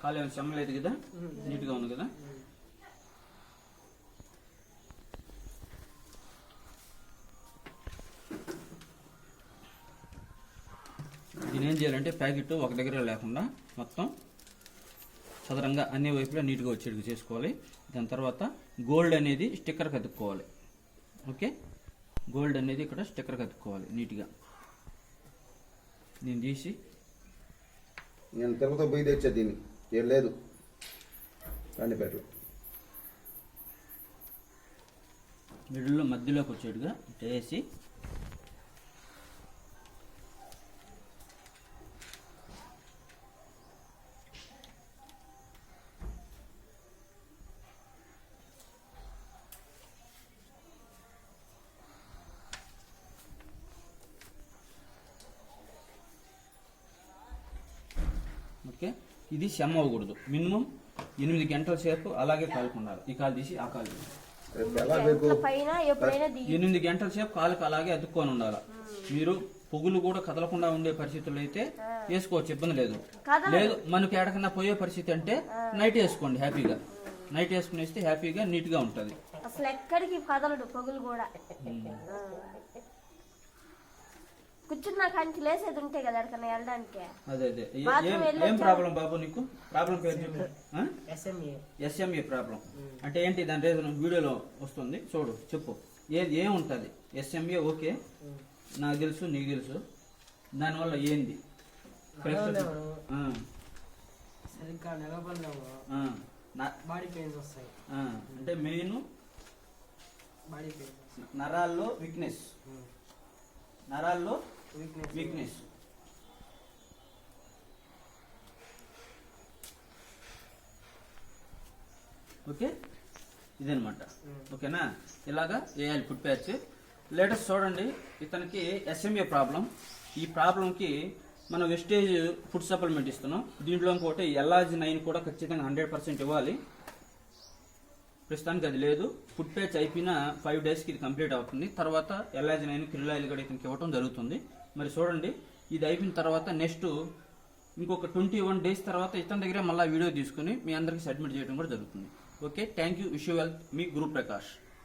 కాలు ఏమైనా చెమ్మలేదు కదా, నీట్గా ఉంది కదా. దీని ఏం చేయాలంటే ప్యాకెట్ ఒక దగ్గర లేకుండా మొత్తం చదరంగా అన్ని వైపులా నీట్గా వచ్చేట్టుగా చేసుకోవాలి. దాని తర్వాత గోల్డ్ అనేది స్టిక్కర్ కతుక్కోవాలి. ఓకే, గోల్డ్ అనేది ఇక్కడ స్టిక్కర్ కతుక్కోవాలి నీట్గా. నేను తీసి నేను తిరుపతి పోయి తెచ్చా, దీన్ని ఏం లేదు కాండిపేటలో. మిడిల్లో మధ్యలోకి వచ్చేట్టుగా వేసి ఓకే. ఇది సెమ్ అవ్వకూడదు. మినిమం 8 గంటల సేపు అలాగే కాలుకుండాలి. ఈ కాలు తీసి ఆ కాలు 8 గంటల సేపు కాలుకి అలాగే అతుక్కొని ఉండాలి. మీరు పొగులు కూడా కదలకుండా ఉండే పరిస్థితుల్లో అయితే వేసుకోవచ్చు, ఇబ్బంది లేదు. లేదు మనకి ఎక్కడికన్నా పోయే పరిస్థితి అంటే నైట్ వేసుకోండి హ్యాపీగా. నైట్ వేసుకుని వేస్తే హ్యాపీగా నీట్గా ఉంటుంది. అసలు ఎక్కడికి కదలడు పొగులు కూడా. కూర్చున్నా కానీ లేసేది ఉంటే కదా ఎక్కడికన్నా వెళ్ళడానికి. అదే అదే. ఏం ప్రాబ్లం బాబు నీకు? ప్రాబ్లం పేరు చెప్పు. ఎస్ఎంఏ ప్రాబ్లం అంటే ఏంటి? దాని రీజన్ వీడియోలో వస్తుంది చూడు, చెప్పు. ఏముంటుంది ఎస్ఎంఏ? ఓకే, నాకు తెలుసు, నీకు తెలుసు. దానివల్ల ఏంది? అంటే మెయిన్ నరాల్లో వీక్నెస్. నరాల్లో వీక్నెస్. ఓకే, ఇదనమాట. ఓకేనా? ఇలాగా వేయాలి ఫుడ్ ప్యాచ్. లేటెస్ట్ చూడండి, ఇతనికి ఎస్ఎంఏ ప్రాబ్లం. ఈ ప్రాబ్లంకి మనం వెస్టేజ్ ఫుడ్ సప్లిమెంట్ ఇస్తున్నాం. దీంట్లో ఇంకోటి LRG9 కూడా ఖచ్చితంగా 100% ఇవ్వాలి. ప్రస్తుతానికి అది లేదు. ఫుడ్ ప్యాచ్ అయిపోయిన 5 డేస్కి ఇది కంప్లీట్ అవుతుంది. తర్వాత LRG9 క్రిల్ కూడా ఇతనికి ఇవ్వడం జరుగుతుంది. మరి చూడండి, ఇది అయిపోయిన తర్వాత నెక్స్ట్ ఇంకొక 21 డేస్ తర్వాత ఇతని దగ్గర మళ్ళీ వీడియో తీసుకుని మీ అందరికీ సబ్మిట్ చేయడం కూడా జరుగుతుంది. Okay, thank you. Wish you wealth. Me Guru Prakash.